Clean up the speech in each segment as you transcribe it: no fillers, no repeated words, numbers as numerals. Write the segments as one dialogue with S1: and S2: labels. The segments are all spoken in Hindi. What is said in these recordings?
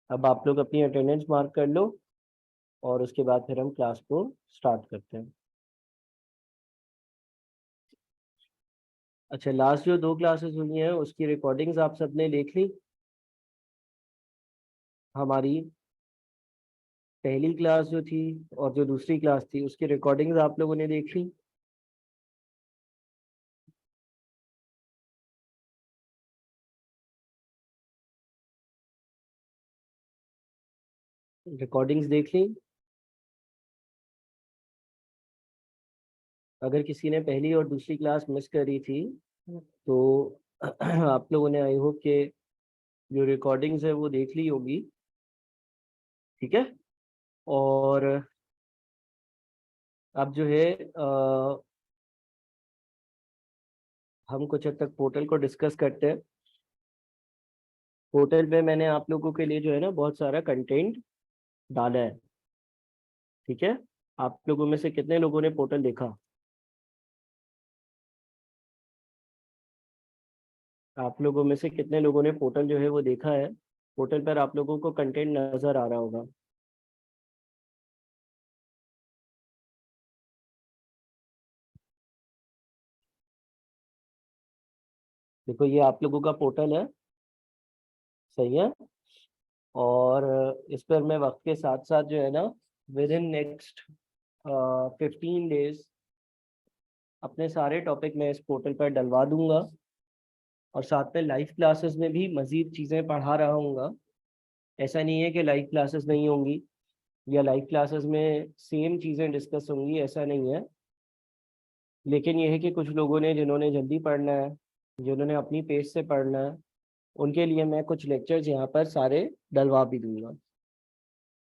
S1: अब आप लोग अपनी अटेंडेंस मार्क कर लो और उसके बाद फिर हम क्लास को स्टार्ट करते हैं। अच्छा, लास्ट जो 2 क्लासेस हुई हैं उसकी रिकॉर्डिंग्स आप सबने देख ली। हमारी पहली क्लास जो थी और जो दूसरी क्लास थी उसकी रिकॉर्डिंग्स आप लोगों ने देख ली। रिकॉर्डिंग्स देख ली। अगर किसी ने पहली और दूसरी क्लास मिस करी थी तो आप लोगों ने आई होप के जो रिकॉर्डिंग्स है वो देख ली होगी। ठीक है। और अब जो है हम कुछ हद तक पोर्टल को डिस्कस करते हैं। पोर्टल पे मैंने आप लोगों के लिए जो है ना बहुत सारा कंटेंट डाला है। ठीक है। आप लोगों में से कितने लोगों ने पोर्टल देखा? आप लोगों में से कितने लोगों ने पोर्टल जो है वो देखा है? पोर्टल पर आप लोगों को कंटेंट नजर आ रहा होगा। देखो ये आप लोगों का पोर्टल है। सही है। और इस पर मैं वक्त के साथ साथ जो है ना विद इन नेक्स्ट 15 डेज अपने सारे टॉपिक मैं इस पोर्टल पर डलवा दूंगा। और साथ में लाइव क्लासेस में भी मजीद चीज़ें पढ़ा रहा हूँगा। ऐसा नहीं है कि लाइव क्लासेस नहीं होंगी या लाइव क्लासेस में सेम चीज़ें डिस्कस होंगी, ऐसा नहीं है। लेकिन यह है कि कुछ लोगों ने जिन्होंने जल्दी पढ़ना है, जिन्होंने अपनी पेज से पढ़ना है, उनके लिए मैं कुछ लेक्चर्स यहाँ पर सारे डलवा भी दूंगा।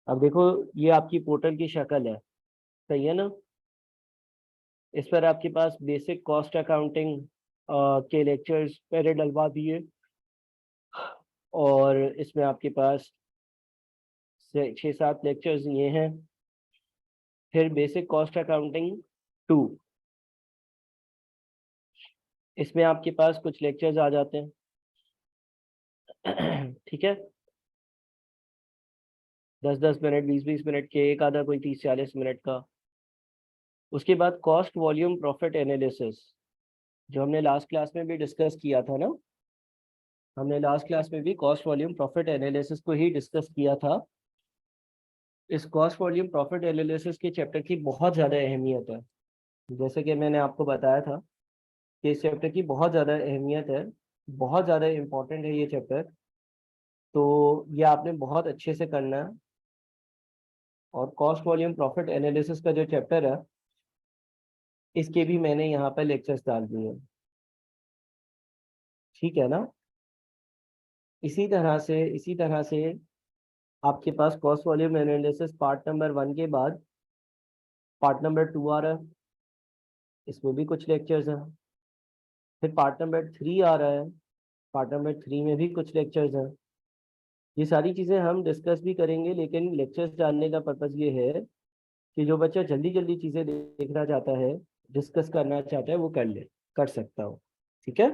S1: अब देखो ये आपकी पोर्टल की शक्ल है। सही है ना। इस पर आपके पास बेसिक कॉस्ट अकाउंटिंग के लेक्चर्स पहले डलवा दिए। और इसमें आपके पास 6-7 लेक्चर्स ये हैं। फिर बेसिक कॉस्ट अकाउंटिंग 2, इसमें आपके पास कुछ लेक्चर्स आ जाते हैं। ठीक है। 10-10 मिनट 20-20 मिनट के, एक आधा कोई 30-40 मिनट का। उसके बाद कॉस्ट वॉल्यूम प्रॉफिट एनालिसिस, जो हमने लास्ट क्लास में भी डिस्कस किया था ना। हमने लास्ट क्लास में भी कॉस्ट वॉल्यूम प्रॉफिट एनालिसिस को ही डिस्कस किया था। इस कॉस्ट वॉल्यूम प्रॉफिट एनालिसिस के चैप्टर की बहुत ज़्यादा अहमियत है। जैसे कि मैंने आपको बताया था कि इस चैप्टर की बहुत ज़्यादा अहमियत है, बहुत ज़्यादा इम्पोर्टेंट है ये चैप्टर। तो ये आपने बहुत अच्छे से करना है। और कॉस्ट वॉल्यूम प्रॉफिट एनालिसिस का जो चैप्टर है इसके भी मैंने यहाँ पर लेक्चर्स डाल दिए हैं। ठीक है ना। इसी तरह से आपके पास cost volume analysis part number 1 के बाद पार्ट नंबर 2 आ रहा है। इसमें भी कुछ लेक्चर्स हैं। फिर पार्ट नंबर 3 आ रहा है। पार्ट नंबर 3 में भी कुछ लेक्चर्स हैं। ये सारी चीज़ें हम डिस्कस भी करेंगे, लेकिन लेक्चर्स डालने का पर्पज़ ये है कि जो बच्चा जल्दी जल्दी चीज़ें देखना चाहता है, डिस्कस करना चाहता है, वो कर सकता हो। ठीक है।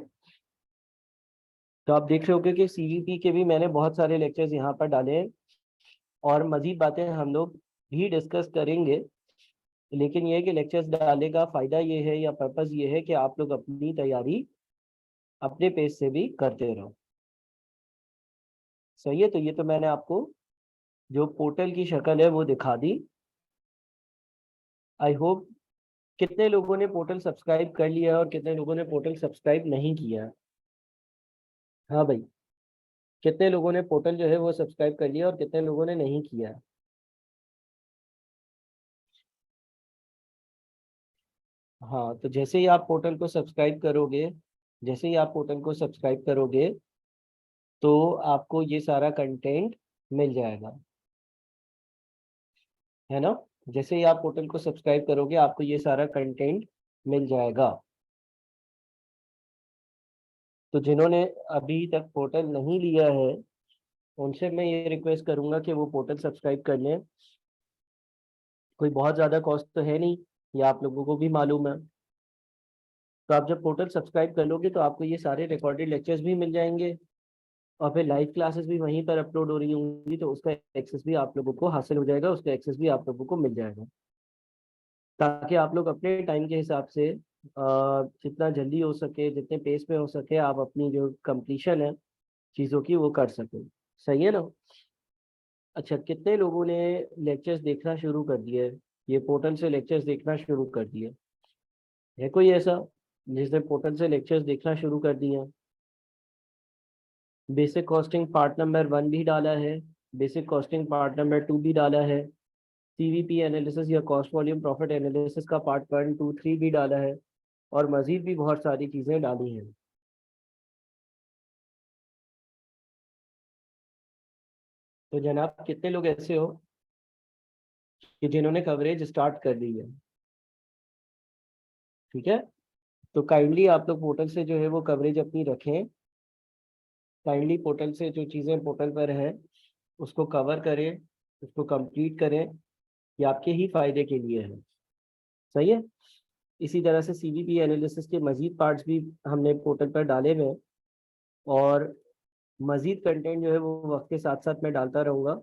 S1: तो आप देख रहे होगे कि सीवीपी के भी मैंने बहुत सारे लेक्चर्स यहाँ पर डाले हैं। और मज़ीद बातें हम लोग भी डिस्कस करेंगे। लेकिन ये है कि लेक्चर्स डालने का फ़ायदा ये है या पर्पज़ ये है कि आप लोग अपनी तैयारी अपने पेज से भी करते रहो। सही है। तो ये तो मैंने आपको जो पोर्टल की शक्ल है वो दिखा दी। आई होप कितने लोगों ने पोर्टल सब्सक्राइब कर लिया है और कितने लोगों ने पोर्टल सब्सक्राइब नहीं किया है? हाँ भाई, कितने लोगों ने पोर्टल जो है वो सब्सक्राइब कर लिया और कितने लोगों ने नहीं किया है? हाँ, तो जैसे ही आप पोर्टल को सब्सक्राइब करोगे, जैसे ही आप पोर्टल को सब्सक्राइब करोगे तो आपको ये सारा कंटेंट मिल जाएगा, है ना। जैसे ही आप पोर्टल को सब्सक्राइब करोगे आपको ये सारा कंटेंट मिल जाएगा। तो जिन्होंने अभी तक पोर्टल नहीं लिया है उनसे मैं ये रिक्वेस्ट करूंगा कि वो पोर्टल सब्सक्राइब कर लें। कोई बहुत ज़्यादा कॉस्ट तो है नहीं, ये आप लोगों को भी मालूम है। तो आप जब पोर्टल सब्सक्राइब कर लोगे तो आपको ये सारे रिकॉर्डेड लेक्चर्स भी मिल जाएंगे। और फिर लाइव क्लासेस भी वहीं पर अपलोड हो रही होंगी, तो उसका एक्सेस भी आप लोगों को हासिल हो जाएगा, उसका एक्सेस भी आप लोगों को मिल जाएगा, ताकि आप लोग अपने टाइम के हिसाब से जितना जल्दी हो सके, जितने पेस में हो सके, आप अपनी जो कंप्लीशन है चीज़ों की वो कर सकें। सही है ना? अच्छा, कितने लोगों ने लेक्चर्स देखना शुरू कर दिए, ये पोर्टल से लेक्चर्स देखना शुरू कर दिए? है कोई ऐसा जिसने पोर्टल से लेक्चर्स देखना शुरू कर दिए हैं? बेसिक कॉस्टिंग पार्ट नंबर 1 भी डाला है, बेसिक कॉस्टिंग पार्ट नंबर 2 भी डाला है, सीवीपी एनालिसिस या कॉस्ट वॉल्यूम प्रॉफिट एनालिसिस का पार्ट 1, 2, 3 भी डाला है, और मजीद भी बहुत सारी चीज़ें डाली हैं। तो जनाब कितने लोग ऐसे हो कि जिन्होंने कवरेज स्टार्ट कर दी है? ठीक है, तो काइंडली आप लोग पोर्टल से जो है वो कवरेज अपनी रखें, काइंडली पोर्टल से जो चीज़ें पोर्टल पर हैं उसको कवर करें, उसको कंप्लीट करें, ये आपके ही फायदे के लिए है। सही है? इसी तरह से सीवीपी एनालिसिस के मजीद पार्ट्स भी हमने पोर्टल पर डाले हुए हैं, और मजीद कंटेंट जो है वो वक्त के साथ साथ मैं डालता रहूँगा।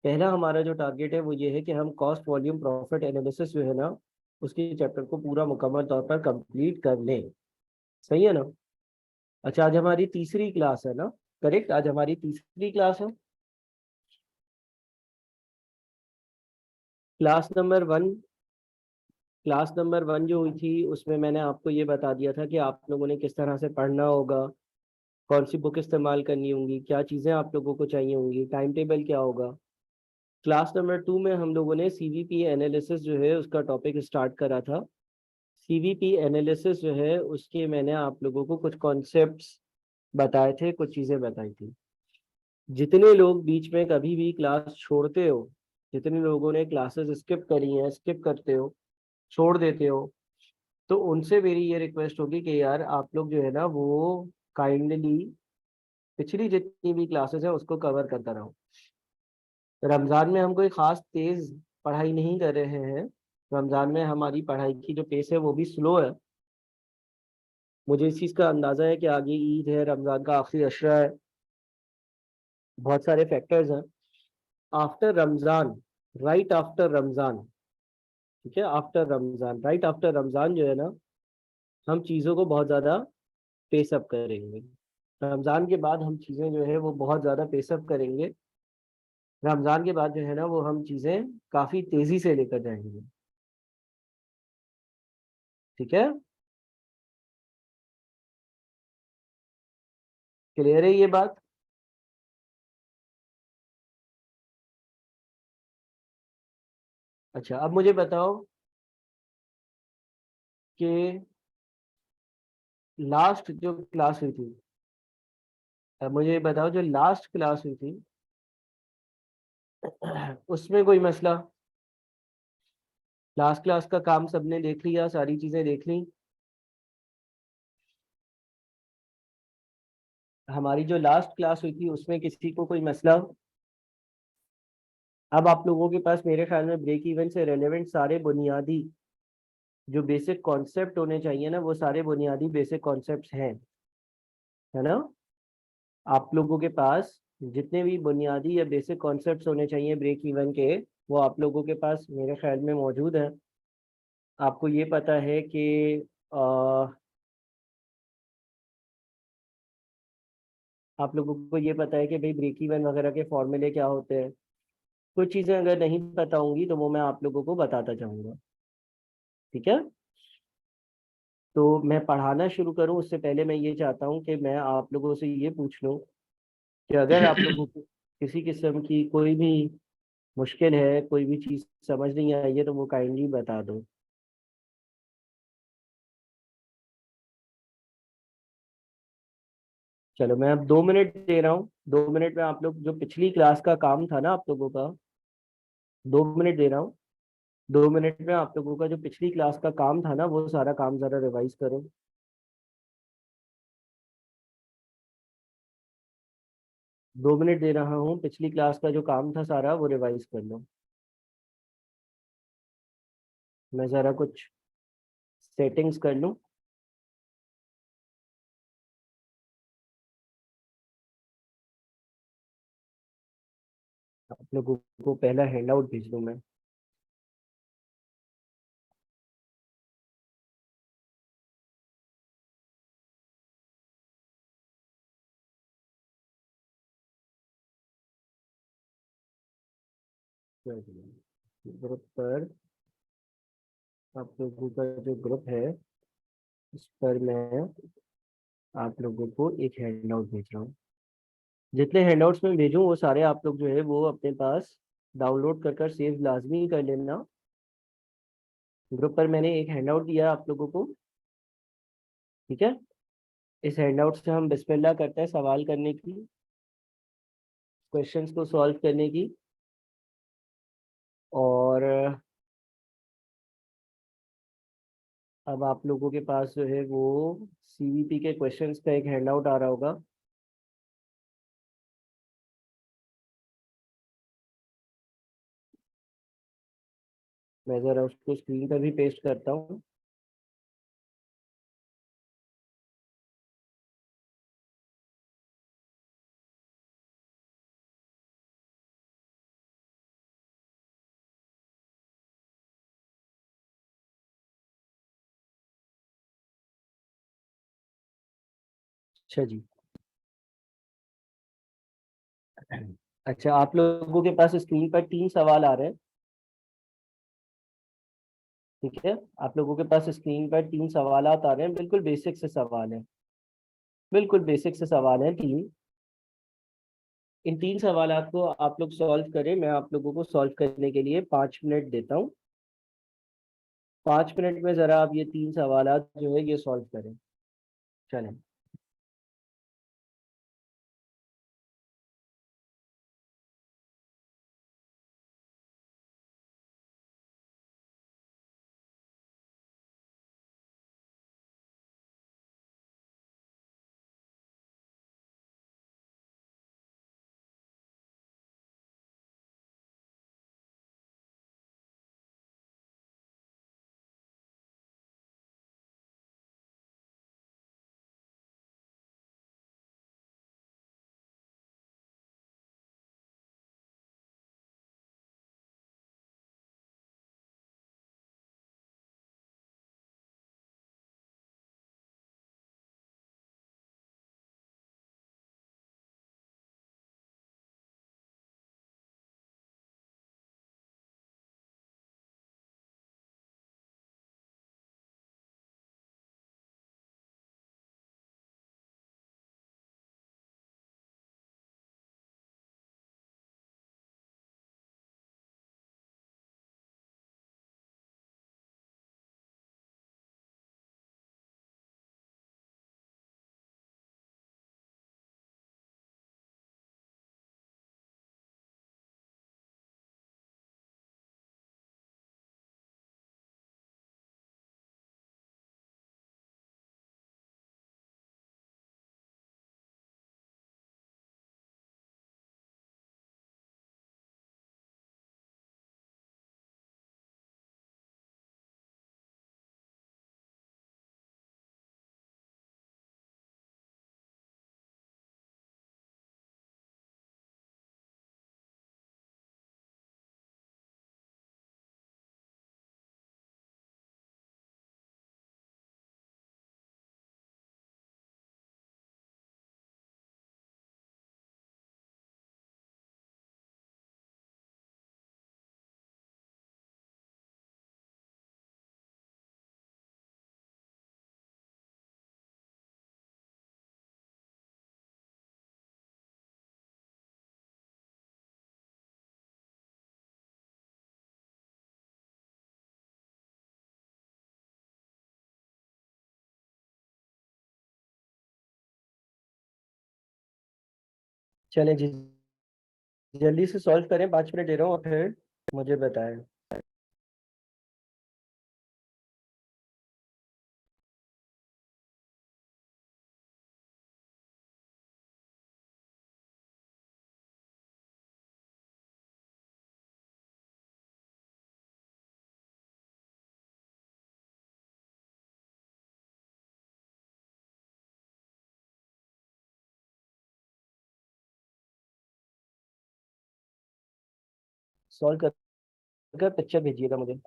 S1: पहला हमारा जो टारगेट है वो ये है कि हम कॉस्ट वॉल्यूम प्रॉफिट एनालिसिस जो है ना, उसके चैप्टर को पूरा मुकम्मल तौर पर कंप्लीट कर लें। सही है ना? अच्छा, आज हमारी तीसरी क्लास है ना? करेक्ट, आज हमारी तीसरी क्लास है। क्लास नंबर 1, क्लास नंबर 1 जो हुई थी उसमें मैंने आपको ये बता दिया था कि आप लोगों ने किस तरह से पढ़ना होगा, कौन सी बुक इस्तेमाल करनी होंगी, क्या चीज़ें आप लोगों को चाहिए होंगी, टाइम टेबल क्या होगा। क्लास नंबर 2 में हम लोगों ने सीवीपी एनालिसिस जो है उसका टॉपिक स्टार्ट करा था। सीवीपी एनालिसिस जो है उसके मैंने आप लोगों को कुछ कॉन्सेप्ट्स बताए थे, कुछ चीज़ें बताई थी। जितने लोग बीच में कभी भी क्लास छोड़ते हो, जितने लोगों ने क्लासेस स्किप करी हैं, स्किप करते हो, छोड़ देते हो, तो उनसे मेरी ये रिक्वेस्ट होगी कि यार आप लोग जो है ना वो काइंडली पिछली जितनी भी क्लासेस है उसको कवर करता रहो। रमज़ान में हम कोई ख़ास तेज़ पढ़ाई नहीं कर रहे हैं, रमज़ान में हमारी पढ़ाई की जो पेस है वो भी स्लो है। मुझे इस चीज़ का अंदाज़ा है कि आगे ईद है, रमज़ान का आखिरी अशरा है, बहुत सारे फैक्टर्स हैं। After Ramzan, right after Ramzan, ठीक है, after Ramzan, right after Ramzan जो है ना, हम चीज़ों को बहुत ज़्यादा पेसअप करेंगे। रमज़ान के बाद हम चीज़ें जो है वो बहुत ज़्यादा पेसअप करेंगे। रमज़ान के बाद जो है ना वो हम चीज़ें काफ़ी तेज़ी से लेकर जाएंगे। ठीक है, क्लियर है ये बात? अच्छा, अब मुझे बताओ कि लास्ट जो क्लास हुई थी, अब मुझे बताओ जो लास्ट क्लास हुई थी उसमें कोई मसला? लास्ट क्लास का काम सबने देख लिया, सारी चीज़ें देख ली? हमारी जो लास्ट क्लास हुई थी उसमें किसी को कोई मसला? अब आप लोगों के पास मेरे ख्याल में ब्रेक इवन से रेलेवेंट सारे बुनियादी जो बेसिक कॉन्सेप्ट होने चाहिए ना, वो सारे बुनियादी बेसिक कॉन्सेप्ट्स हैं, है ना? आप लोगों के पास जितने भी बुनियादी या बेसिक कॉन्सेप्ट्स होने चाहिए ब्रेक इवन के, वो आप लोगों के पास मेरे ख्याल में मौजूद है। आपको ये पता है कि आप लोगों को ये पता है कि भाई ब्रेक इवन वगैरह के फॉर्मूले क्या होते हैं। कुछ चीज़ें अगर नहीं पता होंगी तो वो मैं आप लोगों को बताता जाऊंगा। ठीक है, तो मैं पढ़ाना शुरू करूं उससे पहले मैं ये चाहता हूं कि मैं आप लोगों से ये पूछ लूं कि अगर आप लोगों को किसी किस्म की कोई भी मुश्किल है, कोई भी चीज़ समझ नहीं आई है, तो वो काइंडली बता दो। चलो, मैं अब 2 मिनट दे रहा हूँ, 2 मिनट में आप लोग जो पिछली क्लास का काम था ना आप लोगों का, 2 मिनट दे रहा हूँ, 2 मिनट में आप लोगों का जो पिछली क्लास का काम था ना वो सारा काम ज़रा रिवाइज करो। 2 मिनट दे रहा हूँ, पिछली क्लास का जो काम था सारा वो रिवाइज कर लो। मैं ज़रा कुछ सेटिंग्स कर लूँ। आप लोगों को पहला हैंड आउट भेज दूं मैं। ग्रुप पर आप लोगों का जो ग्रुप है उस पर मैं आप लोगों को एक हैंड आउट भेज रहा हूँ। जितने हैंडआउट्स में भेजूं वो सारे आप लोग जो है वो अपने पास डाउनलोड कर सेव लाजमी कर लेना। ग्रुप पर मैंने एक हैंडआउट दिया आप लोगों को, ठीक है। इस हैंडआउट से हम बिस्मिल्लाह करते हैं सवाल करने की, क्वेश्चंस को सॉल्व करने की। और अब आप लोगों के पास जो है वो सीवीपी के क्वेश्चंस का एक हैंडआउट आ रहा होगा। मैं ज़रा उसको स्क्रीन पर भी पेस्ट करता हूँ। अच्छा जी। अच्छा, आप लोगों के पास स्क्रीन पर 3 सवाल आ रहे हैं, ठीक है। आप लोगों के पास स्क्रीन पर 3 सवाल आ रहे हैं, बिल्कुल बेसिक से सवाल है, बिल्कुल बेसिक से सवाल है 3। इन 3 सवाल को आप लोग सॉल्व करें। मैं आप लोगों को सॉल्व करने के लिए 5 मिनट देता हूँ। 5 मिनट में जरा आप ये 3 सवाल जो है ये सॉल्व करें। चलें। चलें जी, जल्दी से सॉल्व करें, 5 मिनट दे रहा हूँ और फिर मुझे बताएं। सॉल्व कर पिक्चर भेजिएगा मुझे।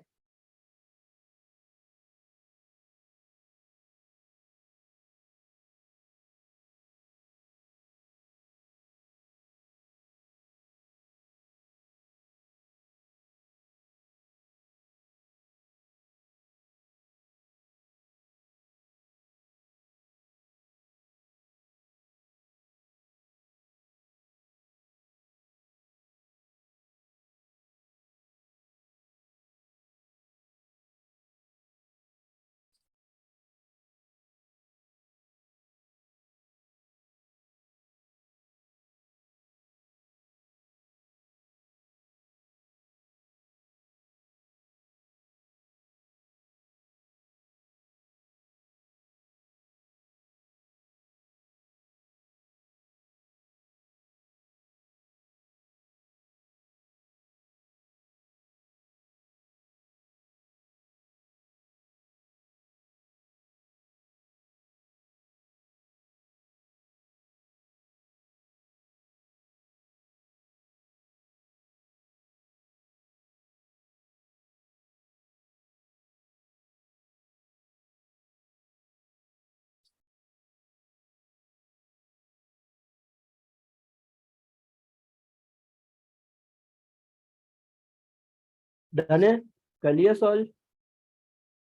S1: डन है, कर लिया सॉल्व।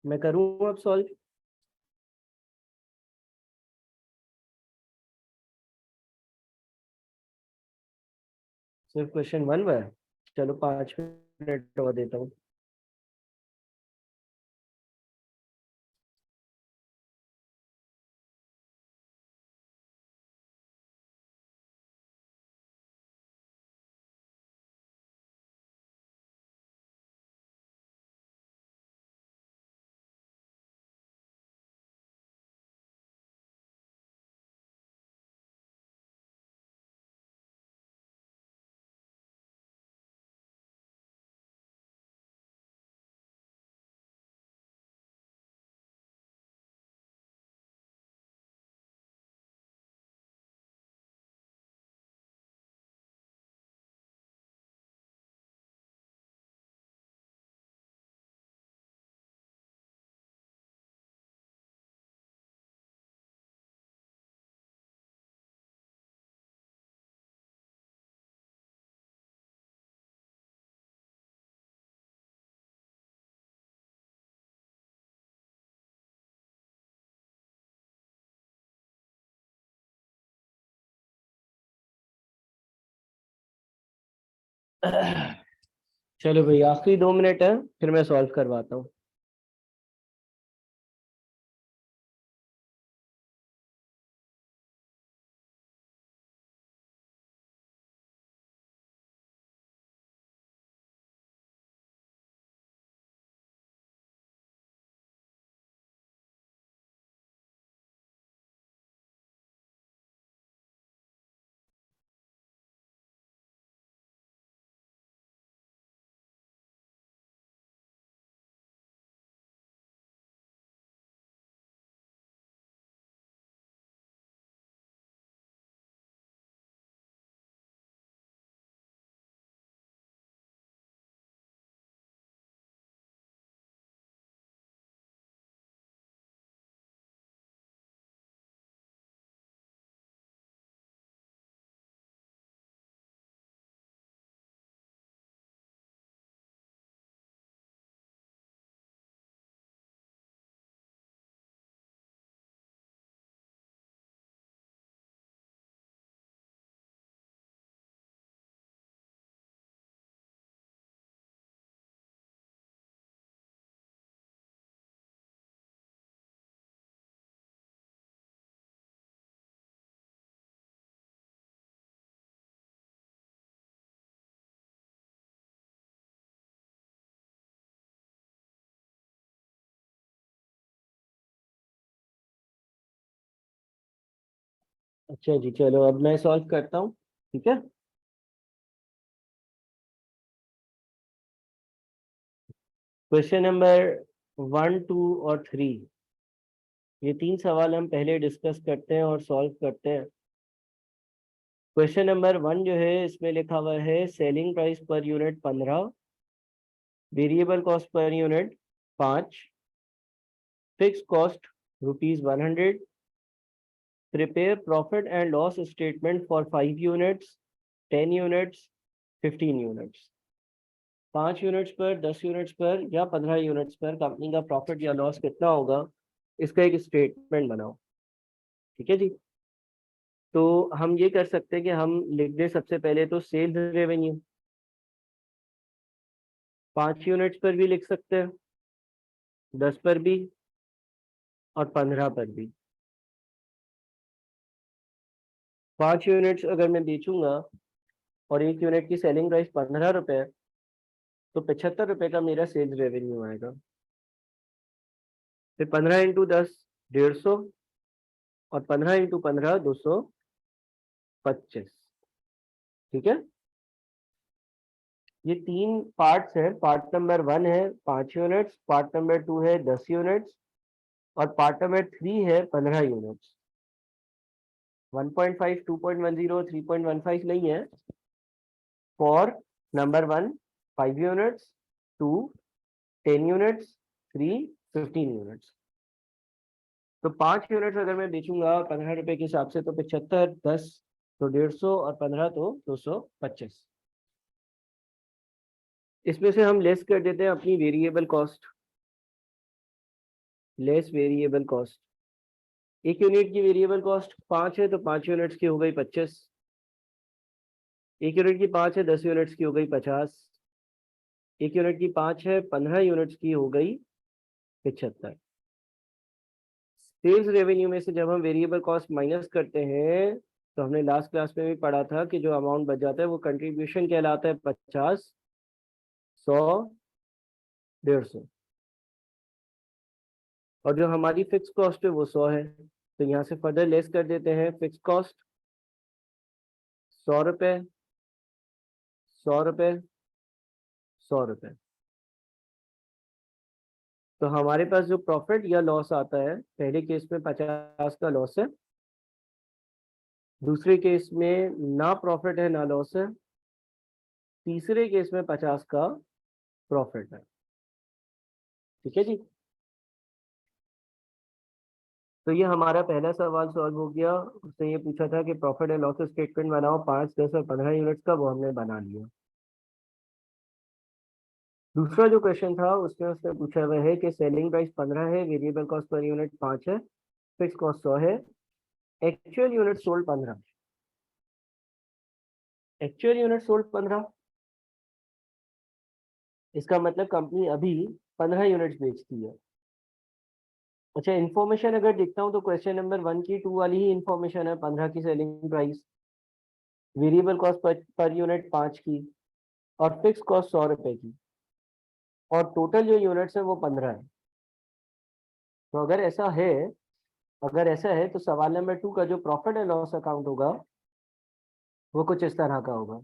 S1: मैं करूँ अब सॉल्व? सिर्फ क्वेश्चन 1 हुआ है। चलो 5 मिनट और देता हूँ। चलो भाई, आखिरी 2 मिनट है, फिर मैं सॉल्व करवाता हूँ। अच्छा जी, चलो अब मैं सॉल्व करता हूँ। ठीक है। क्वेश्चन नंबर 1, 2 और 3, ये 3 सवाल हम पहले डिस्कस करते हैं और सॉल्व करते हैं। क्वेश्चन नंबर 1 जो है इसमें लिखा हुआ है सेलिंग प्राइस पर unit 15, variable cost per unit 5, fix cost ₹100, prepare profit and loss statement for 5 units, 10 units, 15 units. 5 units पर, 10 यूनिट्स पर या 15 यूनिट्स पर कंपनी का प्रॉफिट या लॉस कितना होगा, इसका एक स्टेटमेंट बनाओ। ठीक है जी। तो हम ये कर सकते हैं कि हम लिख दें सबसे पहले तो सेल्स रेवेन्यू, 5 यूनिट्स पर भी लिख सकते हैं, 10 पर भी और 15 पर भी। 5 यूनिट्स अगर मैं बेचूंगा और एक यूनिट की सेलिंग प्राइस 15 रुपए है, तो 75 रुपए का मेरा सेल्स रेवेन्यू आएगा। फिर 15 इंटू 10 150 और 15 इंटू 15 225। ठीक है। ये 3 पार्ट्स है। पार्ट नंबर 1 है 5 यूनिट्स, पार्ट नंबर 2 है 10 यूनिट्स और पार्ट नंबर 3 है 15 यूनिट्स। 1.5, 2.10, 3.15 नहीं है। For number 1 5 units, 2 10 units, 3 15 units. तो 5 यूनिट्स अगर मैं बेचूंगा 15 रुपए के हिसाब से तो 75, 10 तो 150 और 15 तो 225। इसमें से हम लेस कर देते हैं अपनी variable cost, less variable cost. एक यूनिट की वेरिएबल कॉस्ट 5 है तो 5 यूनिट्स की हो गई 25। एक यूनिट की 5 है 10 यूनिट्स की हो गई 50। एक यूनिट की 5 है 15 यूनिट्स की हो गई 75। सेल्स रेवेन्यू में से जब हम वेरिएबल कॉस्ट माइनस करते हैं तो हमने लास्ट क्लास में भी पढ़ा था कि जो अमाउंट बच जाता है वो कंट्रीब्यूशन कहलाता है। 50, 100, 150। और जो हमारी फिक्स कॉस्ट है वो 100 है। तो यहाँ से फर्दर लेस कर देते हैं। फिक्स कॉस्ट 100 रुपये, 100 रुपये, 100 रुपये। तो हमारे पास जो प्रॉफिट या लॉस आता है, पहले केस में 50 का लॉस है, दूसरे केस में ना प्रॉफिट है ना लॉस है, तीसरे केस में 50 का प्रॉफिट है। ठीक है जी। तो ये हमारा पहला सवाल सॉल्व हो गया। उसने ये पूछा था कि प्रॉफिट एंड लॉस स्टेटमेंट बनाओ 5, 10 और 15 यूनिट्स का, वो हमने बना लिया। दूसरा जो क्वेश्चन था उसमें उसने पूछा हुआ है कि सेलिंग प्राइस 15 है, वेरिएबल कॉस्ट पर यूनिट 5 है, फिक्स कॉस्ट 100 है, actual unit sold 15। Actual unit sold 15, इसका मतलब कंपनी अभी 15 यूनिट्स बेचती है। अच्छा, इन्फॉर्मेशन अगर देखता हूँ तो क्वेश्चन नंबर 1 की 2 वाली ही इन्फॉर्मेशन है। 15 की selling price, variable cost per unit 5 की और फिक्स कॉस्ट 100 रुपए की, और टोटल जो यूनिट्स है वो 15 है। तो अगर ऐसा है तो सवाल नंबर 2 का जो प्रॉफिट एंड लॉस अकाउंट होगा वो कुछ इस तरह का होगा।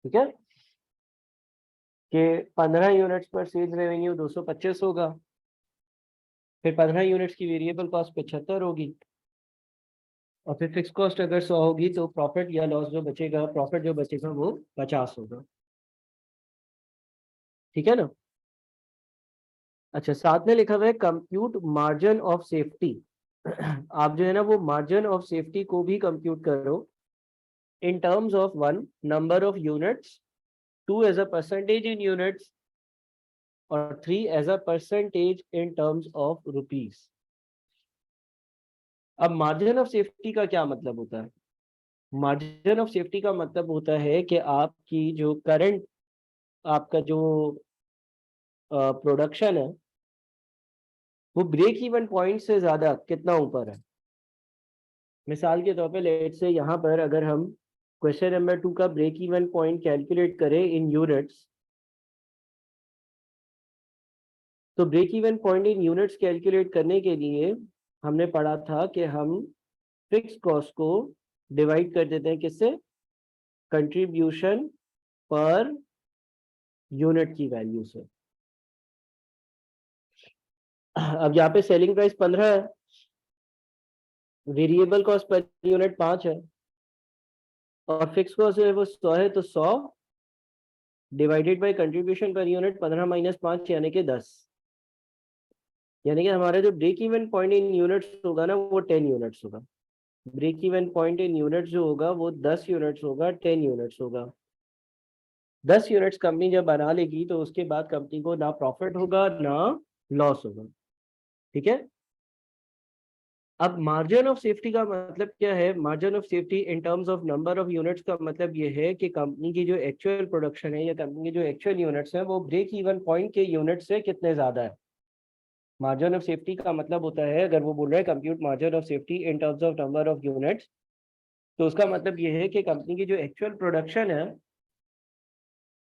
S1: ठीक है। कि 15 यूनिट्स पर सेल्स रेवेन्यू 225 होगा, फिर 15 यूनिट्स की वेरिएबल कॉस्ट 75 होगी, और फिर फिक्स कॉस्ट अगर 100 होगी तो प्रॉफिट या लॉस जो बचेगा, प्रॉफिट जो बचेगा वो 50 होगा। ठीक है ना। अच्छा, साथ में लिखा हुआ है कंप्यूट मार्जिन ऑफ सेफ्टी। आप जो है ना वो मार्जिन ऑफ सेफ्टी को भी कंप्यूट करो in terms of 1 number of units, 2 as a percentage in units और 3 as a percentage in terms of rupees. अब मार्जिन ऑफ सेफ्टी का क्या मतलब होता है? मार्जिन ऑफ सेफ्टी का मतलब होता है कि आपकी जो करंट, आपका जो प्रोडक्शन है वो ब्रेक इवन पॉइंट से ज्यादा कितना ऊपर है। मिसाल के तौर पे लेट से यहाँ पर अगर हम क्वेश्चन नंबर 2 का ब्रेक इवन पॉइंट कैलकुलेट करें इन यूनिट्स, तो break even point in units calculate करने के लिए हमने पढ़ा था कि हम फिक्स कॉस्ट को डिवाइड कर देते हैं किससे? कंट्रीब्यूशन पर यूनिट की वैल्यू से। अब यहाँ पे सेलिंग प्राइस 15 है वेरिएबल कॉस्ट पर यूनिट 5 है और फिक्स कॉस्ट है वो 100 है, तो 100 divided by contribution per unit 15 minus 5 यानी कि 10। यानी कि हमारा जो break even point in units होगा ना वो 10 यूनिट्स होगा। Break even point in units जो होगा वो 10 यूनिट्स होगा, 10 यूनिट्स होगा। 10 यूनिट्स कंपनी जब बना लेगी तो उसके बाद कंपनी को ना प्रॉफिट होगा ना लॉस होगा। ठीक है। अब मार्जिन ऑफ सेफ्टी का मतलब क्या है? Margin of safety in terms of number of units का मतलब ये है कि कंपनी की जो एक्चुअल प्रोडक्शन है या कंपनी के जो एक्चुअल यूनिट्स हैं वो ब्रेक इवन पॉइंट के यूनिट से कितने ज्यादा है। मार्जिन ऑफ सेफ्टी का मतलब होता है, अगर वो बोल रहे हैं compute margin of safety in terms of number of units, तो उसका मतलब ये है कि कंपनी की जो एक्चुअल प्रोडक्शन है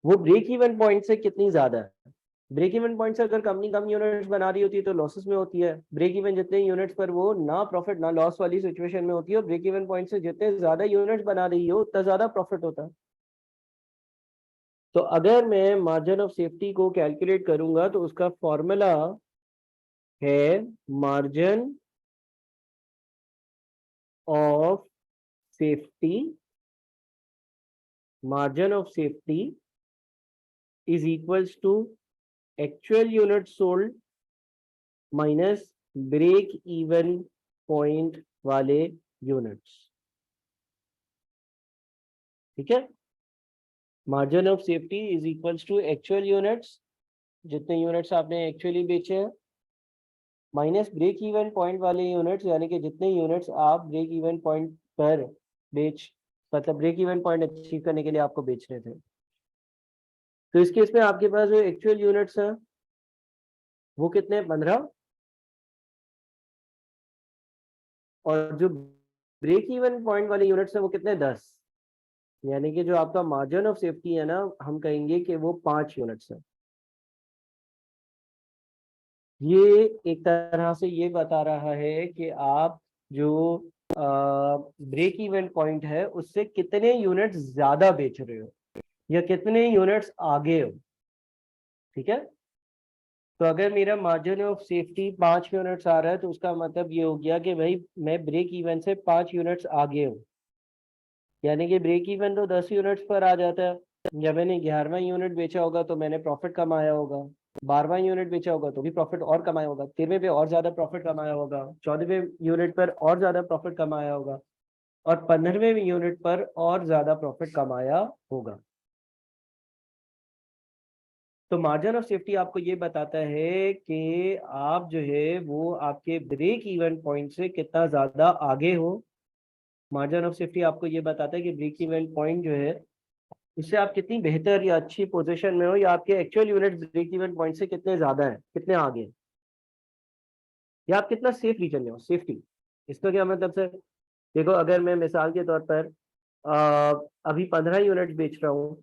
S1: वो ब्रेक इवन पॉइंट से कितनी ज्यादा है। ब्रेक इवन पॉइंट से अगर कंपनी कम यूनिट्स बना रही होती है तो लॉसेस में होती है। ब्रेक इवन जितने यूनिट्स पर वो ना प्रॉफिट ना लॉस वाली सिचुएशन में होती है, और ब्रेक इवन पॉइंट से जितने ज्यादा यूनिट्स बना रही हो उतना ज्यादा प्रॉफिट होता है। तो अगर मैं मार्जिन ऑफ सेफ्टी को कैलकुलेट करूंगा तो उसका फॉर्मूला है margin of safety. Margin of safety is equals to actual unit sold minus break even point वाले यूनिट्स। ठीक है। Margin of safety is equals to actual units, जितने यूनिट्स आपने एक्चुअली बेचे हैं, माइनस ब्रेक इवन पॉइंट वाले यूनिट्स, यानी कि जितने यूनिट्स आप ब्रेक इवन पॉइंट पर बेच मतलब ब्रेक इवन पॉइंट अचीव करने के लिए आपको बेचने थे। तो इस केस में आपके पास जो एक्चुअल यूनिट्स हैं वो कितने? 15। और जो ब्रेक इवन पॉइंट वाले यूनिट्स हैं वो कितने? 10। यानी कि जो आपका मार्जिन ऑफ सेफ्टी है ना, हम कहेंगे कि वो 5 यूनिट्स है। ये एक तरह से ये बता रहा है कि आप जो ब्रेक इवन पॉइंट है उससे कितने यूनिट्स ज्यादा बेच रहे हो या कितने यूनिट्स आगे हो। ठीक है। तो अगर मेरा मार्जिन ऑफ सेफ्टी 5 यूनिट्स आ रहा है तो उसका मतलब ये हो गया कि भाई मैं ब्रेक इवन से 5 यूनिट्स आगे हूँ। यानी कि ब्रेक इवन तो 10 यूनिट्स पर आ जाता है। जब मैंने 11वां यूनिट बेचा होगा तो मैंने प्रॉफिट कमाया होगा। 12वां यूनिट बेचा होगा तो भी प्रॉफिट और कमाया होगा। 13वें पे और ज्यादा प्रॉफिट कमाया होगा। 14वें यूनिट पर और ज्यादा प्रॉफिट कमाया होगा। और 15वें यूनिट पर और ज्यादा प्रॉफिट कमाया होगा। तो मार्जिन ऑफ सेफ्टी आपको ये बताता है कि आप जो है वो आपके ब्रेक इवन पॉइंट से कितना ज्यादा आगे हो। मार्जिन ऑफ सेफ्टी आपको ये बताता है कि ब्रेक इवन पॉइंट जो है इससे आप कितनी बेहतर या अच्छी पोजीशन में हो, या आपके actual unit break even point से कितने ज्यादा है, कितने आगे हैं, या आप कितना सेफ रीजन में हो। सेफ्टी इसका क्या मतलब सर? देखो, अगर मैं मिसाल के तौर पर अभी 15 यूनिट बेच रहा हूँ,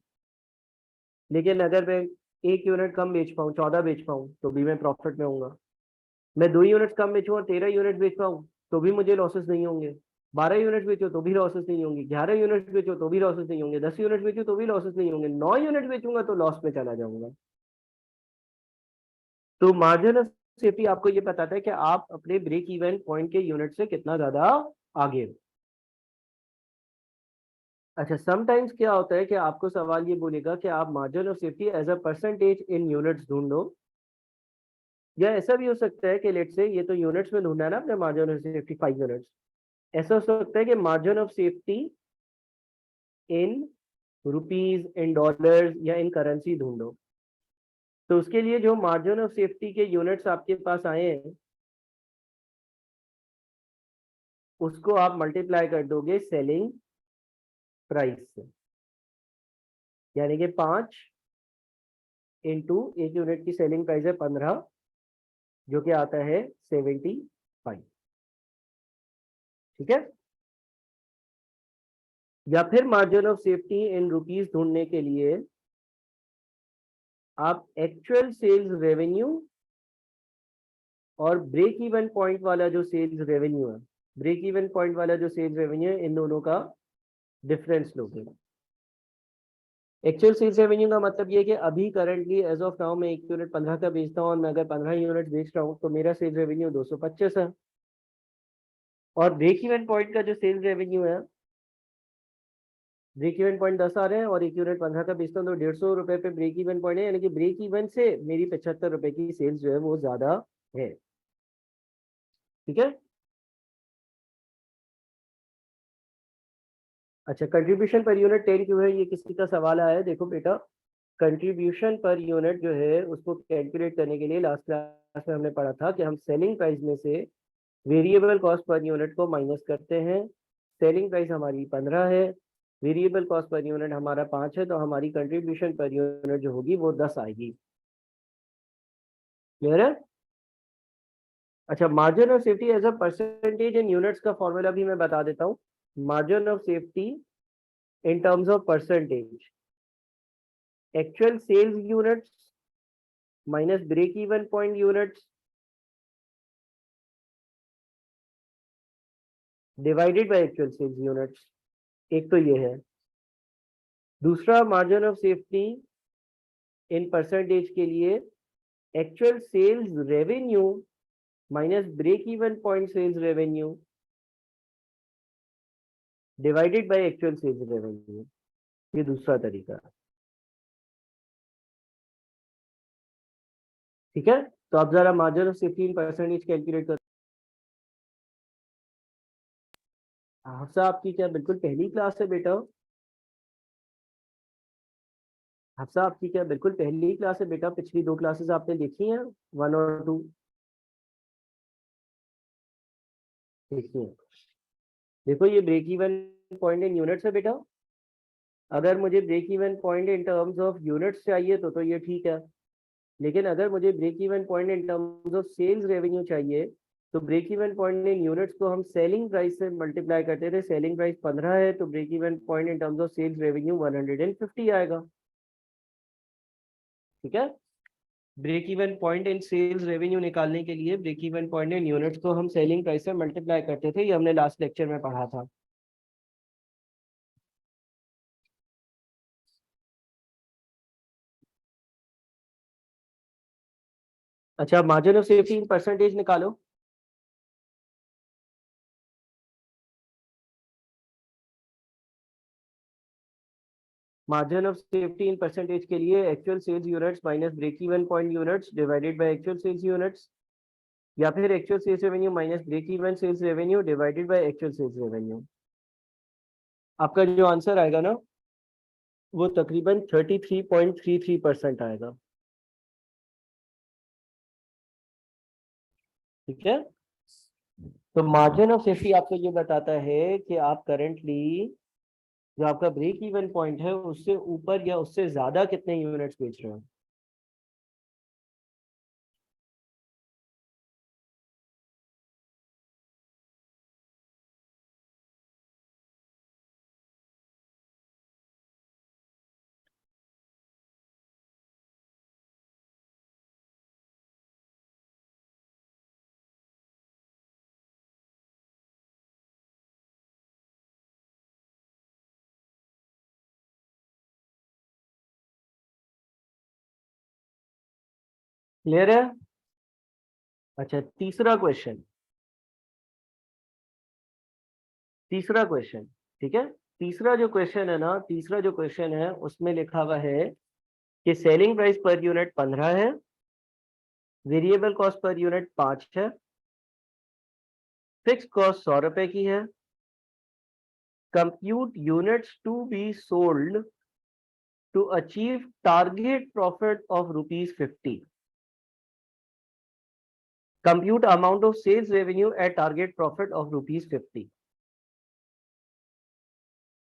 S1: लेकिन अगर मैं एक यूनिट कम बेच पाऊँ, 14 बेच पाऊँ, तो भी मैं प्रॉफिट में होऊंगा। मैं 2 यूनिट कम बेचूँ और 13 यूनिट बेच पाऊँ तो भी मुझे लॉसेस नहीं होंगे। 12 यूनिट बेचो तो भी लॉसेस नहीं होंगे। 11 यूनिट बेचो तो भी लॉसेस नहीं होंगे। 10 यूनिट बेचो तो भी लॉसेस नहीं होंगे। 9 यूनिट बेचूंगा तो लॉस में चला जाऊंगा। तो मार्जिन ऑफ सेफ्टी आपको ये बताता है कि आप अपने ब्रेक इवन पॉइंट के यूनिट से कितना ज्यादा आगे हो। अच्छा, समटाइम्स क्या होता है कि आपको सवाल ये बोलेगा कि आप margin of safety as a percentage in units ढूंढो, या ऐसा भी हो सकता है कि लेट से ये तो यूनिट्स में ढूंढना है ना अपने मार्जिन ऑफ सेफ्टी 5 यूनिट्स। ऐसा हो सकता है कि margin of safety in rupees, in dollars या इन करेंसी ढूंढो। तो उसके लिए जो मार्जिन ऑफ सेफ्टी के यूनिट्स आपके पास आए हैं उसको आप मल्टीप्लाई कर दोगे सेलिंग प्राइस से। यानी कि 5 इंटू एक यूनिट की सेलिंग प्राइस है 15, जो कि आता है 75। ठीक है। या फिर margin of safety in rupees ढूंढने के लिए आप एक्चुअल सेल्स रेवेन्यू और ब्रेक इवन पॉइंट वाला जो सेल्स रेवेन्यू है, ब्रेक इवन पॉइंट वाला जो सेल्स रेवेन्यू है, इन दोनों का डिफरेंस लोगे। एक्चुअल सेल्स रेवेन्यू का मतलब ये है कि अभी करंटली एज ऑफ नाउ मैं एक यूनिट 15 का बेचता हूँ और मैं अगर 15 यूनिट बेच रहा हूँ तो मेरा सेल्स रेवेन्यू 225 है। और ब्रेक इवन पॉइंट का जो सेल्स रेवेन्यू है, ब्रेक इवन पॉइंट 10 आ रहे हैं और एक यूनिट 15 का बेचता हूँ तो 150 रुपए पे ब्रेक इवन पॉइंट है, यानी कि ब्रेक इवन से मेरी 75 रुपए की सेल्स जो है वो ज्यादा है। ठीक है। अच्छा, कंट्रीब्यूशन पर यूनिट 10 क्यों है, ये किसी का सवाल आया है। देखो बेटा, कंट्रीब्यूशन पर यूनिट जो है उसको कैलकुलेट करने के लिए लास्ट क्लास में हमने पढ़ा था कि हम सेलिंग प्राइस में से वेरिएबल कॉस्ट पर यूनिट को माइनस करते हैं। सेलिंग प्राइस हमारी 15 है, वेरिएबल कॉस्ट पर यूनिट हमारा 5 है, तो हमारी कंट्रीब्यूशन पर यूनिट जो होगी वो 10 आएगी। क्लियर है। अच्छा, margin of safety as a percentage in units का फॉर्मूला भी मैं बता देता हूँ। Margin of safety in terms of percentage, actual sales units minus break even point units divided by actual sales units. एक तो ये है। दूसरा, margin of safety in percentage के लिए actual sales revenue minus break even point sales revenue divided by actual sales revenue. ये दूसरा तरीका है। ठीक है। तो आप जरा margin of safety in percentage calculate कर। हफ्सा आपकी क्या बिल्कुल पहली क्लास है बेटा? हफ्सा आपकी क्या बिल्कुल पहली क्लास है बेटा? पिछली 2 क्लासेस आपने देखी हैं, 1 और 2? देखिए, देखो ये break even point in units है बेटा। अगर मुझे break even point in terms of units चाहिए तो ये ठीक है, लेकिन अगर मुझे break even point in terms of sales revenue चाहिए तो break even point in units को हम सेलिंग प्राइस से मल्टीप्लाई करते थे। सेलिंग प्राइस 15 है तो break even point in terms of sales revenue 150 आएगा। ठीक है। Break even point in sales revenue निकालने के लिए break even point in units को हम सेलिंग प्राइस से मल्टीप्लाई करते थे, ये हमने लास्ट लेक्चर में पढ़ा था। अच्छा, margin of safety in percentage निकालो। Margin of safety in percentage के लिए actual sales units minus break even point units divided by actual sales units, या फिर actual sales revenue minus break even sales revenue divided by actual sales revenue. आपका जो आंसर आएगा ना वो तकरीबन 33.33% आएगा। ठीक है। तो मार्जिन ऑफ सेफ्टी आपको ये बताता है कि आप करंटली जो आपका ब्रेक इवन पॉइंट है उससे ऊपर या उससे ज्यादा कितने यूनिट्स बेच रहे हो। क्लियर है। अच्छा, तीसरा क्वेश्चन, तीसरा क्वेश्चन। ठीक है। तीसरा जो क्वेश्चन है ना, तीसरा जो क्वेश्चन है उसमें लिखा हुआ है कि सेलिंग प्राइस पर यूनिट 15 है, वेरिएबल कॉस्ट पर यूनिट 5 है, फिक्स कॉस्ट 100 रुपए की है। Compute units to be sold to achieve target profit of ₹50। Compute amount of sales revenue at target profit of ₹50।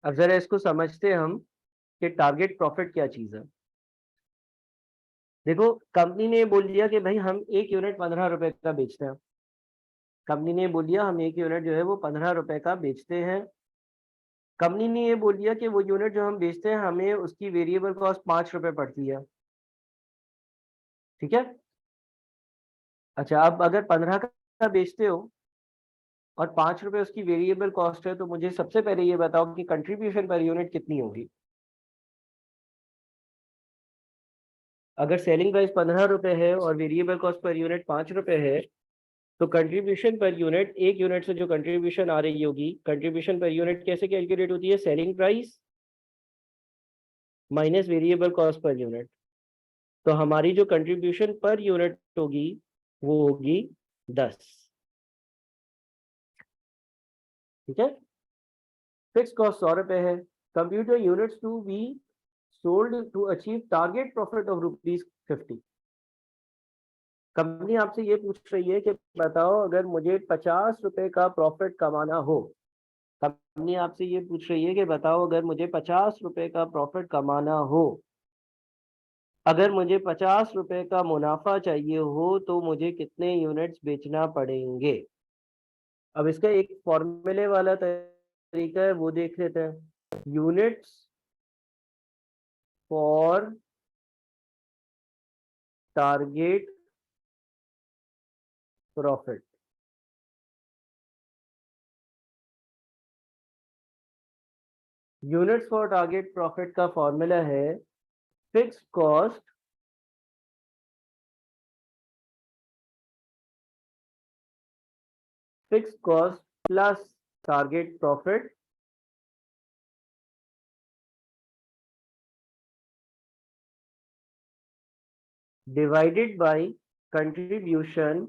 S1: अब जरा इसको समझते हम कि टारगेट प्रॉफिट क्या चीज है। देखो, कंपनी ने बोल दिया कि भाई हम एक यूनिट 15 रुपए का बेचते हैं। कंपनी ने बोल दिया हम एक यूनिट जो है वो 15 रुपए का बेचते हैं। कंपनी ने ये बोल दिया कि वो यूनिट जो हम बेचते हैं हमें उसकी वेरिएबल कॉस्ट 5 रुपए पड़ती है। ठीक है। अच्छा, अब अगर 15 का बेचते हो और 5 रुपए उसकी वेरिएबल कॉस्ट है तो मुझे सबसे पहले ये बताओ कि कंट्रीब्यूशन पर यूनिट कितनी होगी। अगर सेलिंग प्राइस 15 रुपए है और वेरिएबल कॉस्ट पर यूनिट 5 रुपए है तो कंट्रीब्यूशन पर यूनिट, एक यूनिट से जो कंट्रीब्यूशन आ रही होगी, कंट्रीब्यूशन पर यूनिट कैसे कैलकुलेट होती है? Selling price minus variable cost per unit. तो हमारी जो कंट्रीब्यूशन पर यूनिट होगी वो होगी 10। ठीक है। फिक्स कॉस्ट 100 रुपए है। Computer units to be sold to achieve target profit of ₹50। Company आपसे ये पूछ रही है कि बताओ अगर मुझे 50 रुपए का प्रॉफिट कमाना हो, कंपनी आपसे ये पूछ रही है कि बताओ अगर मुझे 50 रुपए का प्रॉफिट कमाना हो, अगर मुझे 50 रुपए का मुनाफा चाहिए हो तो मुझे कितने यूनिट्स बेचना पड़ेंगे? अब इसका एक फॉर्मूले वाला तरीका है, वो देख लेते हैं। Units for target profit. Units for target profit का फॉर्मूला है fixed cost plus target profit divided by contribution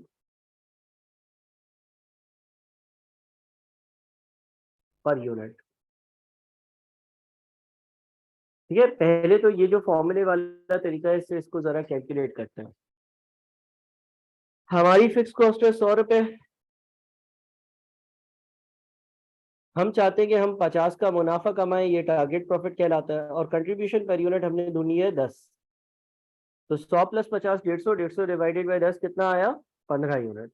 S1: per unit. ठीक है, पहले तो ये जो फॉर्मूले वाला तरीका है इससे इसको जरा कैलकुलेट करते हैं। हमारी फिक्स कॉस्ट है 100 रुपए। हम चाहते हैं कि हम 50 का मुनाफा कमाएं, ये टारगेट प्रॉफिट कहलाता है, और कंट्रीब्यूशन पर यूनिट हमने ढूंढनी है 10। तो 100 प्लस 50 150, 150 डिवाइडेड बाय 10 कितना आया? 15 यूनिट।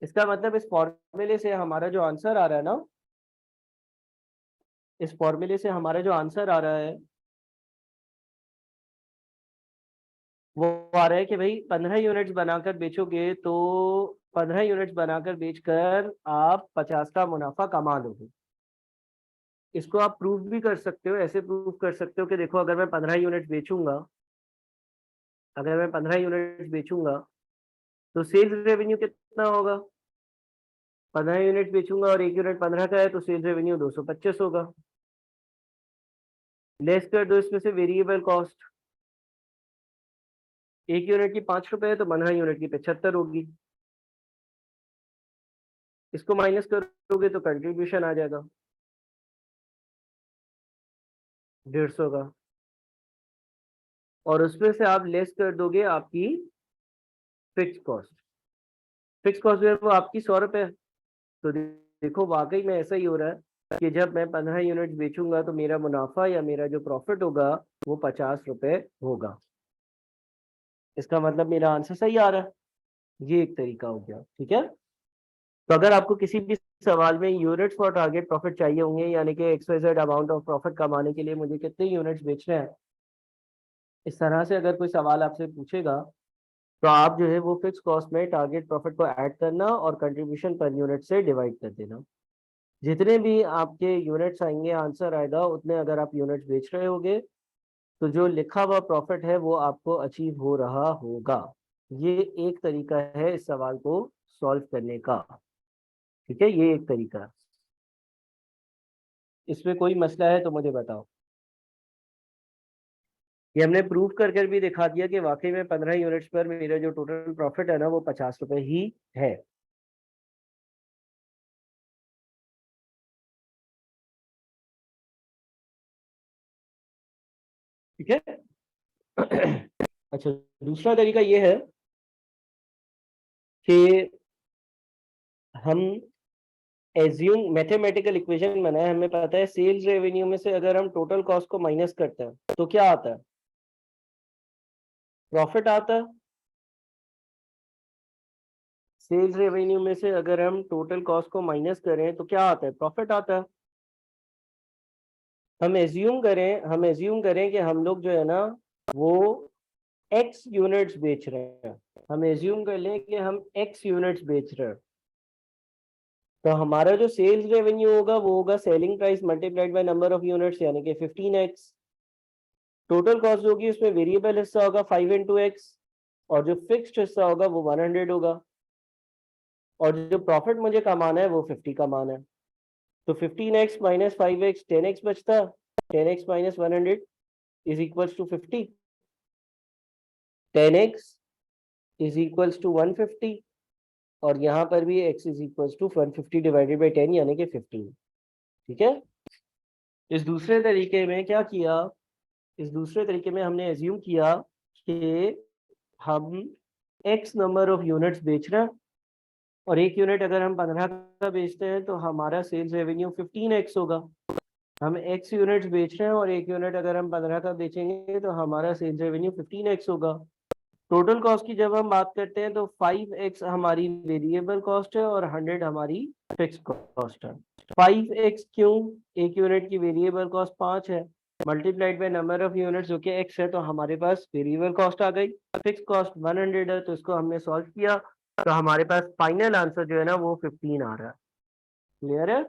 S1: इसका मतलब इस फॉर्मूले से हमारा जो आंसर आ रहा है ना, इस फॉर्मूले से हमारा जो आंसर आ रहा है वो आ रहा है कि भाई 15 यूनिट्स बनाकर बेचोगे तो 15 यूनिट्स बनाकर बेचकर आप 50 का मुनाफा कमा लोगे। इसको आप प्रूव भी कर सकते हो, ऐसे प्रूव कर सकते हो कि देखो अगर मैं 15 यूनिट बेचूंगा, अगर मैं 15 यूनिट बेचूंगा तो सेल्स रेवेन्यू कितना होगा? 15 यूनिट बेचूंगा और एक यूनिट 15 का है तो सेल्स रेवेन्यू 225 होगा। लेस कर दो इसमें से वेरिएबल कॉस्ट, एक यूनिट की 5 रुपए है तो 15 यूनिट की 75 होगी। इसको माइनस करोगे तो कंट्रीब्यूशन आ जाएगा 150 का, और उसमें से आप लेस कर दोगे आपकी फिक्स कॉस्ट। फिक्स कॉस्ट जो है वो आपकी 100 रुपए है। तो देखो वाकई में ऐसा ही हो रहा है कि जब मैं 15 यूनिट बेचूंगा तो मेरा मुनाफा या मेरा जो प्रॉफिट होगा वो 50 रुपए होगा। इसका मतलब मेरा आंसर सही आ रहा है। ये एक तरीका हो गया। ठीक है। तो अगर आपको किसी भी सवाल में यूनिट्स फॉर टारगेट प्रॉफिट चाहिए होंगे, यानी कि XYZ अमाउंट ऑफ प्रॉफिट कमाने के लिए मुझे कितने यूनिट्स बेचने हैं, इस तरह से अगर कोई सवाल आपसे पूछेगा तो आप जो है वो फिक्स कॉस्ट में टारगेट प्रॉफिट को ऐड करना और कंट्रीब्यूशन पर यूनिट से डिवाइड कर देना। जितने भी आपके यूनिट्स आएंगे आंसर आएगा उतने, अगर आप यूनिट्स बेच रहे होगे तो जो लिखा हुआ प्रॉफिट है वो आपको अचीव हो रहा होगा। ये एक तरीका है इस सवाल को सॉल्व करने का। ठीक है, ये एक तरीका है। इसमें कोई मसला है तो मुझे बताओ। ये हमने प्रूव कर कर भी दिखा दिया कि वाकई में 15 यूनिट्स पर मेरा जो टोटल प्रॉफिट है ना वो 50 रुपए ही है। ठीक है। अच्छा, दूसरा तरीका ये है कि हम एज्यूम मैथमेटिकल इक्वेशन बनाए। हमें पता है सेल्स रेवेन्यू में से अगर हम टोटल कॉस्ट को माइनस करते हैं तो क्या आता है? प्रॉफिट आता है। सेल्स रेवेन्यू में से अगर हम टोटल कॉस्ट को माइनस करें तो क्या आता है? प्रॉफिट आता है। हम एज्यूम करें कि हम लोग जो है ना वो एक्स यूनिट्स बेच रहे हैं। हम एज्यूम कर लें कि हम एक्स यूनिट्स बेच रहे हैं। तो हमारा जो सेल्स रेवेन्यू होगा वो होगा selling price multiplied by number of units, यानी कि 15x। टोटल कॉस्ट होगी उसमें वेरिएबल हिस्सा होगा 5 इंटू एक्स और जो फिक्स्ड हिस्सा होगा वो 100 होगा और जो प्रॉफिट मुझे कमाना है वो 50 कमाना है। तो 15x माइनस 5x 10x बचता, 10x minus 100 is equals to 50, 10x is equals to 150 और यहाँ पर भी x is equals to 150 divided by 10 यानी कि 15। ठीक है। इस दूसरे तरीके में क्या किया, इस दूसरे तरीके में हमने एज्यूम किया कि हम x नंबर ऑफ यूनिट्स बेच रहे हैं और एक यूनिट अगर हम 15 का बेचते हैं तो हमारा सेल्स रेवेन्यू 15x होगा। हम x यूनिट्स बेच रहे हैं और एक यूनिट अगर हम 15 का बेचेंगे तो हमारा सेल्स रेवेन्यू 15x होगा। टोटल कॉस्ट की जब हम बात करते हैं तो 5x हमारी वेरिएबल कॉस्ट है और 100 हमारी फिक्स कॉस्ट है। 5x क्यों, एक यूनिट की वेरिएबल कॉस्ट 5 है multiplied by number of units जो कि x है, तो हमारे पास वेरिएबल कॉस्ट आ गई, फिक्स कॉस्ट 100 है, तो इसको हमने सॉल्व किया तो हमारे पास फाइनल आंसर जो है ना वो 15 आ रहा है। क्लियर है?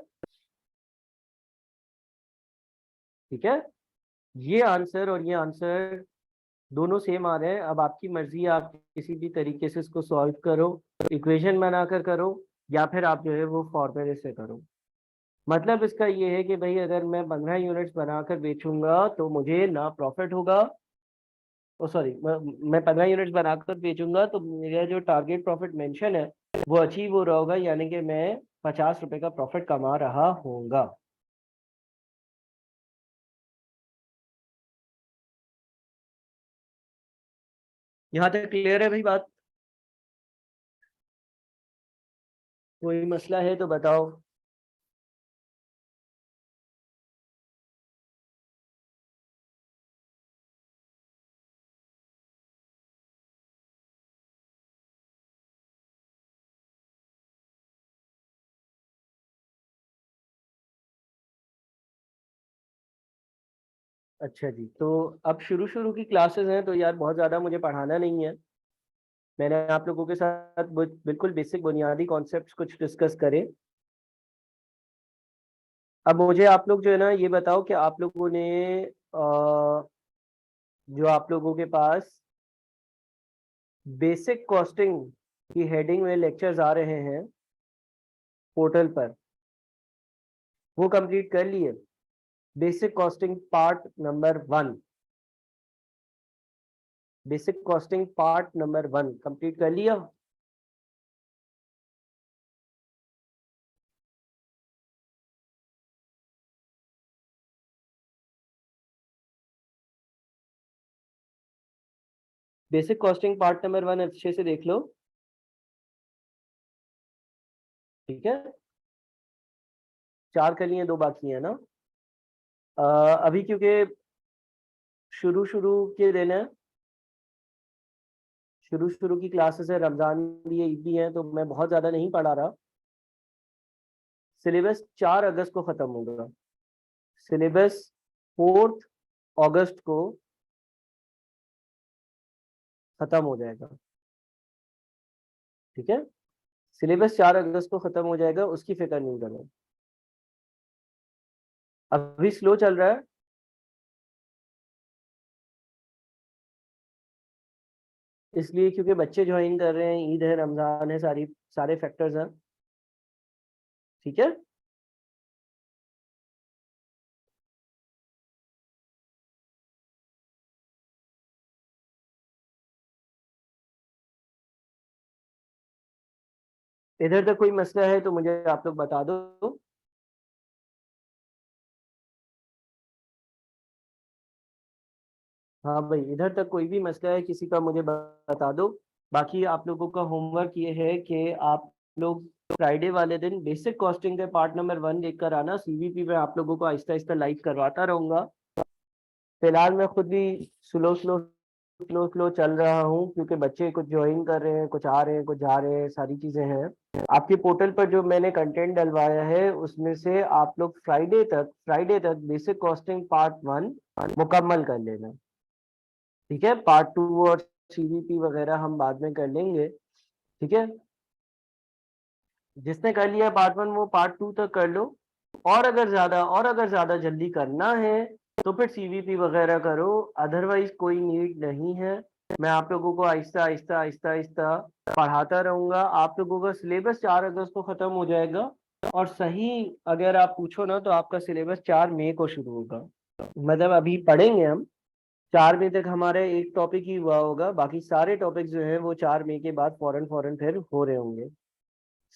S1: ठीक है, ये आंसर और ये आंसर दोनों सेम आ रहे हैं। अब आपकी मर्जी है, आप किसी भी तरीके से इसको सॉल्व करो, इक्वेशन बनाकर करो या फिर आप जो है वो फॉर्मूले से करो। मतलब इसका ये है कि भाई अगर मैं 15 यूनिट्स बनाकर बेचूंगा तो मुझे ना प्रॉफिट होगा, ओ सॉरी, मैं 15 यूनिट्स बनाकर बेचूंगा तो मेरा जो टारगेट प्रॉफिट मेंशन है वो अचीव हो रहा होगा, यानी कि मैं 50 रुपए का प्रॉफिट कमा रहा होऊंगा। यहाँ तक क्लियर है भाई बात? कोई मसला है तो बताओ। अच्छा जी, तो अब शुरू शुरू की क्लासेस हैं तो यार बहुत ज़्यादा मुझे पढ़ाना नहीं है। मैंने आप लोगों के साथ बिल्कुल बेसिक बुनियादी कॉन्सेप्ट्स कुछ डिस्कस करे। अब मुझे आप लोग जो है ना ये बताओ कि आप लोगों ने जो आप लोगों के पास बेसिक कॉस्टिंग की हेडिंग में लेक्चर्स आ रहे हैं पोर्टल पर, वो कंप्लीट कर लिए? Basic costing part number 1, basic costing part number 1 complete कर लिया? बेसिक कॉस्टिंग पार्ट नंबर 1 अच्छे से देख लो। ठीक है, 4 कर लिए, 2 बाकी है ना। अभी क्योंकि शुरू शुरू के दिन है, शुरू शुरू की क्लासेस है, रमजान भी है, ईद भी है, तो मैं बहुत ज्यादा नहीं पढ़ा रहा। सिलेबस 4 अगस्त को खत्म होगा, सिलेबस 4 अगस्त को खत्म हो जाएगा। ठीक है, सिलेबस 4 अगस्त को खत्म हो जाएगा, उसकी फिक्र नहीं करो। अभी स्लो चल रहा है, इसलिए क्योंकि बच्चे ज्वाइन कर रहे हैं, ईद है, रमजान है, सारे फैक्टर्स हैं। ठीक है, इधर तक कोई मसला है तो मुझे आप लोग बता दो। हाँ भाई, इधर तक कोई भी मसला है किसी का मुझे बता दो। बाकी आप लोगों का होमवर्क ये है कि आप लोग फ्राइडे वाले दिन बेसिक कॉस्टिंग के पार्ट नंबर 1 लेकर आना। सीवीपी में आप लोगों को आहिस्ता आहिस्ता लाइव करवाता रहूंगा। फिलहाल मैं खुद भी स्लो स्लो स्लो स्लो चल रहा हूँ क्योंकि बच्चे कुछ ज्वाइन कर रहे हैं, कुछ आ रहे हैं, कुछ जा रहे हैं, सारी चीजें हैं। आपके पोर्टल पर जो मैंने कंटेंट डलवाया है उसमें से आप लोग फ्राइडे तक बेसिक कॉस्टिंग पार्ट 1 मुकम्मल कर लेना। ठीक है, पार्ट 2 और सीवीपी वगैरह हम बाद में कर लेंगे। ठीक है, जिसने कर लिया पार्ट 1 वो पार्ट 2 तक कर लो। और अगर ज्यादा जल्दी करना है तो फिर सीवीपी वगैरह करो, अदरवाइज कोई नीड नहीं है। मैं आप लोगों को आहिस्ता आहिस्ता आहिस्ता आहिस्ता पढ़ाता रहूंगा। आप लोगों का सिलेबस 4 अगस्त को खत्म हो जाएगा, और सही अगर आप पूछो ना तो आपका सिलेबस 4 मई को शुरू होगा। मतलब अभी पढ़ेंगे हम, 4 मई तक हमारा एक टॉपिक ही हुआ होगा, बाकी सारे टॉपिक जो हैं वो 4 मई के बाद फौरन फौरन फिर हो रहे होंगे।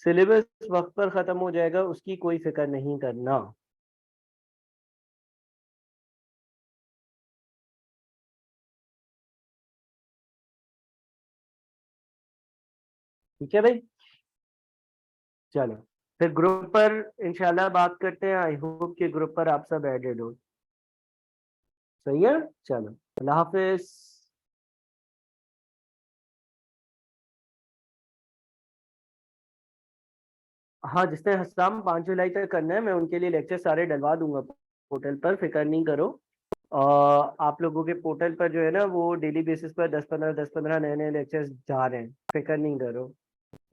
S1: सिलेबस वक्त पर खत्म हो जाएगा, उसकी कोई फिक्र नहीं करना। ठीक है भाई, चलो फिर ग्रुप पर इंशाल्लाह बात करते हैं। आई होप कि ग्रुप पर आप सब एडेड हो। सही है, चलो अल्लाह हाफिज। हाँ, जिसने हस्साम 5 जुलाई तक करना है मैं उनके लिए लेक्चर सारे डलवा दूंगा पोर्टल पर, फिक्र नहीं करो। आप लोगों के पोर्टल पर जो है ना वो डेली बेसिस पर 10-15 नए नए लेक्चर्स जा रहे हैं, फिक्र नहीं करो,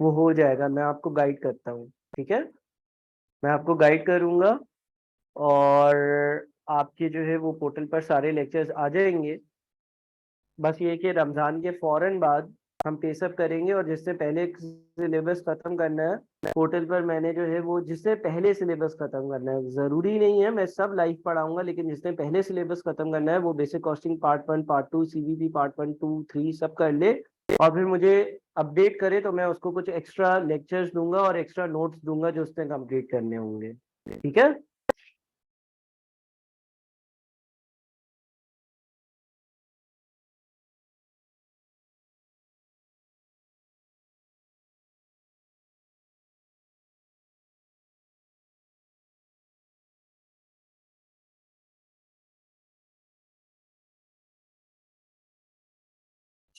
S1: वो हो जाएगा। मैं आपको गाइड करता हूँ, ठीक है, मैं आपको गाइड करूंगा। और आपके जो है वो पोर्टल पर सारे लेक्चर्स आ जाएंगे। बस ये कि रमजान के फौरन बाद हम पेसअप करेंगे, और जिससे पहले सिलेबस खत्म करना है पोर्टल पर, मैंने जो है वो जिससे पहले सिलेबस खत्म करना है, जरूरी नहीं है मैं सब लाइव पढ़ाऊंगा, लेकिन जिसने पहले सिलेबस खत्म करना है वो basic costing part 1 part 2 CVP part 1 2 3 सब कर ले, और फिर मुझे अपडेट करे तो मैं उसको कुछ एक्स्ट्रा लेक्चर्स दूंगा और एक्स्ट्रा नोट्स दूंगा जो उसने कंप्लीट करने होंगे। ठीक है,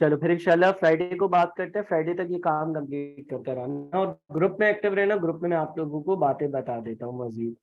S1: चलो फिर इंशाल्लाह फ्राइडे को बात करते हैं। फ्राइडे तक ये काम कंप्लीट करते रहना, और ग्रुप में एक्टिव रहना। ग्रुप में मैं आप लोगों को बातें बता देता हूँ मजीद।